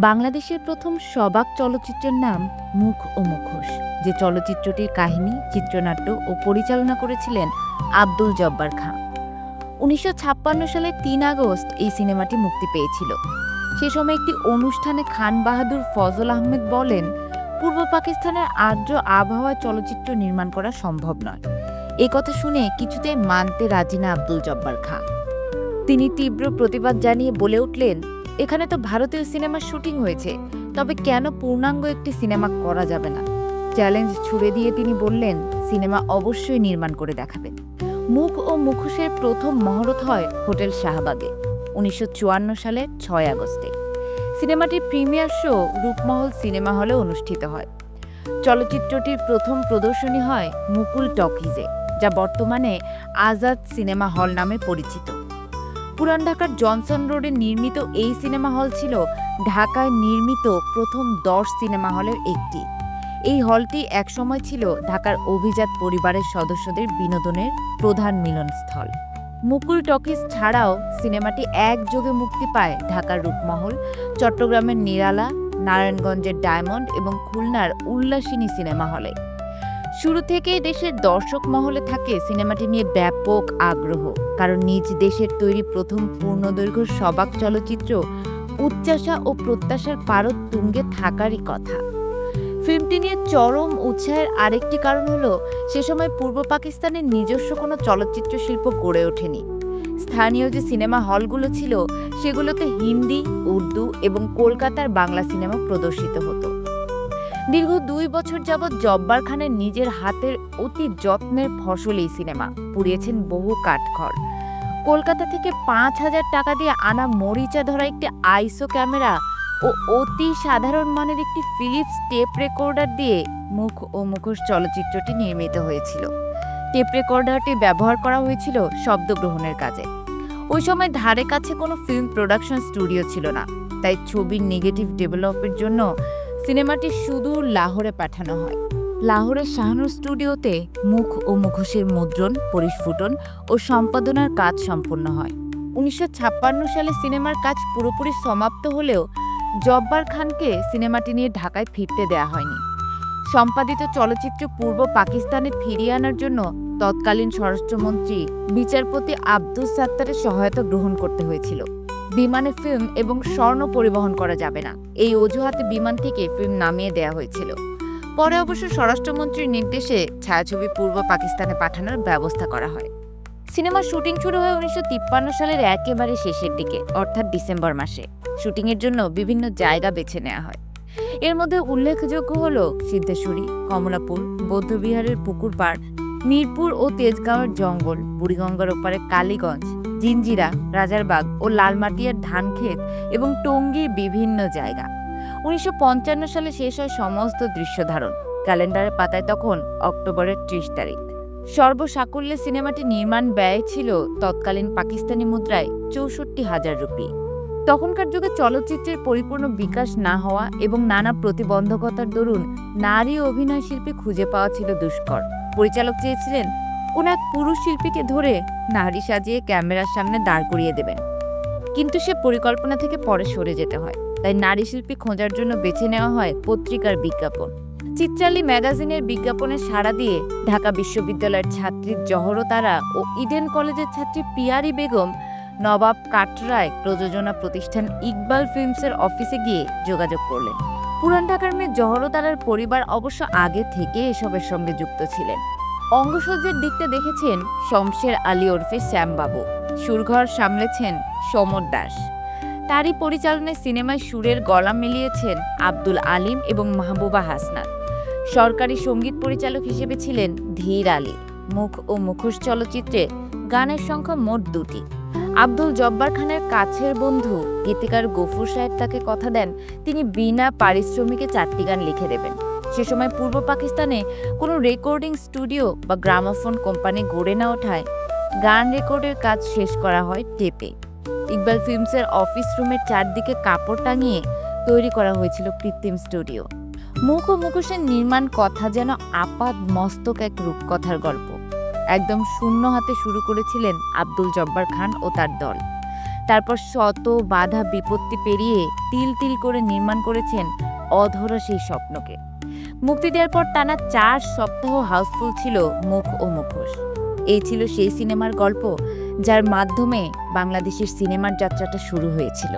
বাংলাদেশের প্রথম সবাক চলচ্চিত্রের নাম মুখ ও মুখোশ, যে চলচ্চিত্রটির কাহিনী, চিত্রনাট্য ও পরিচালনা করেছিলেন আব্দুল জব্বার খাঁ। ১৯৫৬ সালের ৩ আগস্ট এই সিনেমাটি মুক্তি পেয়েছিল। সে সময় একটি অনুষ্ঠানে খান বাহাদুর ফজল আহমেদ বলেন, পূর্ব পাকিস্তানের আর্দ্র আবহাওয়ায় চলচ্চিত্র নির্মাণ করা সম্ভব নয়। এ কথা শুনে কিছুতেই মানতে রাজি না আব্দুল জব্বার খাঁ। তিনি তীব্র প্রতিবাদ জানিয়ে বলে উঠলেন, এখানে তো ভারতীয় সিনেমার শুটিং হয়েছে, তবে কেন পূর্ণাঙ্গ একটি সিনেমা করা যাবে না? চ্যালেঞ্জ ছুড়ে দিয়ে তিনি বললেন, সিনেমা অবশ্যই নির্মাণ করে দেখাবেন। মুখ ও মুখোশের প্রথম মহরত হয় হোটেল শাহবাগে ১৯৫৪ সালের ৬ আগস্টে। সিনেমাটির প্রিমিয়ার শো রূপমহল সিনেমা হলে অনুষ্ঠিত হয়। চলচ্চিত্রটির প্রথম প্রদর্শনী হয় মুকুল টকিজে, যা বর্তমানে আজাদ সিনেমা হল নামে পরিচিত। পুরান ঢাকার জনসন রোডে নির্মিত এই সিনেমা হল ছিল ঢাকায় নির্মিত প্রথম ১০ সিনেমা হলের একটি। এই হলটি একসময় ছিল ঢাকার অভিজাত পরিবারের সদস্যদের বিনোদনের প্রধান মিলনস্থল। মুকুল টকিজ ছাড়াও সিনেমাটি একযোগে মুক্তি পায় ঢাকার রূপমহল, চট্টগ্রামের নিরালা, নারায়ণগঞ্জের ডায়মন্ড এবং খুলনার উল্লাসিনী সিনেমা হলে। শুরু থেকেই দেশের দর্শক মহলে থাকে সিনেমাটি নিয়ে ব্যাপক আগ্রহ, কারণ নিজ দেশের তৈরি প্রথম পূর্ণদৈর্ঘ্য সবাক চলচ্চিত্র উচ্চাশা ও প্রত্যাশার পারদ তুঙ্গে থাকারই কথা। ফিল্মটি নিয়ে চরম উৎসাহের আরেকটি কারণ হলো, সে সময় পূর্ব পাকিস্তানের নিজস্ব কোনো চলচ্চিত্র শিল্প গড়ে ওঠেনি। স্থানীয় যে সিনেমা হলগুলো ছিল, সেগুলোতে হিন্দি, উর্দু এবং কলকাতার বাংলা সিনেমা প্রদর্শিত হতো। দীর্ঘ ২ বছর যাবৎ জব্বার খানের নিজের হাতের অতি যত্নের ফসল এই সিনেমা। পুড়িয়েছেন বহু কাঠখড়। কলকাতা থেকে ৫,০০০ টাকা দিয়ে আনা মরিচা ধরা একটি আইসো ক্যামেরা ও অতি সাধারণ মানের একটি ফিলিপস টেপ রেকর্ডার দিয়ে মুখ ও মুখোশ চলচ্চিত্রটি নির্মিত হয়েছিল। টেপ রেকর্ডারটি ব্যবহার করা হয়েছিল শব্দগ্রহণের কাজে। ওই সময় ধারে কাছে কোনো ফিল্ম প্রোডাকশন স্টুডিও ছিল না, তাই ছবির নেগেটিভ ডেভেলপের জন্য সিনেমাটি সুদূর লাহোরে পাঠানো হয়। লাহোরের শাহনুর স্টুডিওতে মুখ ও মুখোশের মুদ্রণ, পরিস্ফুটন ও সম্পাদনার কাজ সম্পন্ন হয়। ১৯৫৬ সালে সিনেমার কাজ পুরোপুরি সমাপ্ত হলেও জব্বার খানকে সিনেমাটি নিয়ে ঢাকায় ফিরতে দেয়া হয়নি। সম্পাদিত চলচ্চিত্র পূর্ব পাকিস্তানে ফিরিয়ে আনার জন্য তৎকালীন স্বরাষ্ট্রমন্ত্রী বিচারপতি আব্দুস সাত্তারের সহায়তা গ্রহণ করতে হয়েছিল। বিমানে ফিল্ম এবং স্বর্ণ পরিবহন করা যাবে না, এই অজুহাতে বিমান থেকে ফিল্ম নামিয়ে দেয়া হয়েছিল। পরে অবশ্য স্বরাষ্ট্রমন্ত্রীর নির্দেশে ছায়াছবি পূর্ব পাকিস্তানে পাঠানোর ব্যবস্থা করা হয়। সিনেমার শুটিং শুরু হয় ১৯৫৩ সালের একেবারে শেষের দিকে, অর্থাৎ ডিসেম্বর মাসে। শুটিংয়ের জন্য বিভিন্ন জায়গা বেছে নেওয়া হয়। এর মধ্যে উল্লেখযোগ্য হল সিদ্ধেশ্বরী, কমলাপুর, বৌদ্ধবিহারের পুকুর পাড়, মিরপুর ও তেজগাঁওয়ের জঙ্গল, বুড়িগঙ্গার ওপারে কালীগঞ্জ, জিঞ্জিরা, রাজারবাগ ও লালমাটিয়ার ধানক্ষেত এবং টঙ্গীর বিভিন্ন জায়গা। ১৯৫৫ সালে শেষ হয় সমস্ত দৃশ্যধারণ। ক্যালেন্ডারের পাতায় তখন অক্টোবরের ৩০ তারিখ। সর্বসাকুল্যে সিনেমাটি নির্মাণ ব্যয় ছিল তৎকালীন পাকিস্তানি মুদ্রায় ৬৪,০০০ রুপি। তখনকার যুগে চলচ্চিত্রের পরিপূর্ণ বিকাশ না হওয়া এবং নানা প্রতিবন্ধকতার দরুন নারী অভিনয় শিল্পী খুঁজে পাওয়া ছিল দুষ্কর। পরিচালক চেয়েছিলেন কোন এক পুরুষ শিল্পীকে ধরে নারী সাজিয়ে ক্যামেরার সামনে দাঁড় করিয়ে দেবেন, কিন্তু সে পরিকল্পনা থেকে পরে সরে যেতে হয়। তাই নারী শিল্পী খোঁজার জন্য বেছে নেওয়া হয় পত্রিকার বিজ্ঞাপন। চিত্রালী ম্যাগাজিনের বিজ্ঞাপনে সাড়া দিয়ে ঢাকা বিশ্ববিদ্যালয়ের ছাত্রী জহরতারা ও ইডেন কলেজের ছাত্রী পিয়ারি বেগম নবাব কাটরায় প্রযোজনা প্রতিষ্ঠান ইকবাল ফিল্মসের অফিসে গিয়ে যোগাযোগ করলেন। পুরান ঢাকার মেয়ে জহরতারার পরিবার অবশ্য আগে থেকে এসবের সঙ্গে যুক্ত ছিলেন। অঙ্গসজ্জার দিকটা দেখেছেন শমশের আলী ওরফে শ্যামবাবু, সুরঘর সামলেছেন সমর দাস। তারই পরিচালনায় সিনেমায় সুরের গলা মিলিয়েছেন আব্দুল আলিম এবং মাহবুবা হাসনাত। সরকারি সঙ্গীত পরিচালক হিসেবে ছিলেন ধীর আলী। মুখ ও মুখোশ চলচ্চিত্রে গানের সংখ্যা মোট ২টি। আব্দুল জব্বার খানের কাছের বন্ধু গীতিকার গফুর সাহেব তাকে কথা দেন, তিনি বিনা পারিশ্রমিকে ৪টি গান লিখে দেবেন। সে সময় পূর্ব পাকিস্তানে কোনো রেকর্ডিং স্টুডিও বা গ্রামোফোন কোম্পানি গড়ে না ওঠায় গান রেকর্ডের কাজ শেষ করা হয় টেপে। ইকবাল ফিল্মসের অফিস রুমের চারদিকে কাপড় টাঙিয়ে তৈরি করা হয়েছিল কৃত্রিম স্টুডিও। মুখ ও মুখোশের নির্মাণ কথা যেন আপাদ মস্তক এক রূপকথার গল্প। একদম শূন্য হাতে শুরু করেছিলেন আব্দুল জব্বার খান ও তার দল। তারপর শত বাধা বিপত্তি পেরিয়ে তিল তিল করে নির্মাণ করেছেন অধরা সেই স্বপ্নকে। মুক্তি দেওয়ার পর টানা 4 সপ্তাহ হাউসফুল ছিল মুখ ও মুখোশ। এই ছিল সেই সিনেমার গল্প যার মাধ্যমে বাংলাদেশের সিনেমার যাত্রাটা শুরু হয়েছিল।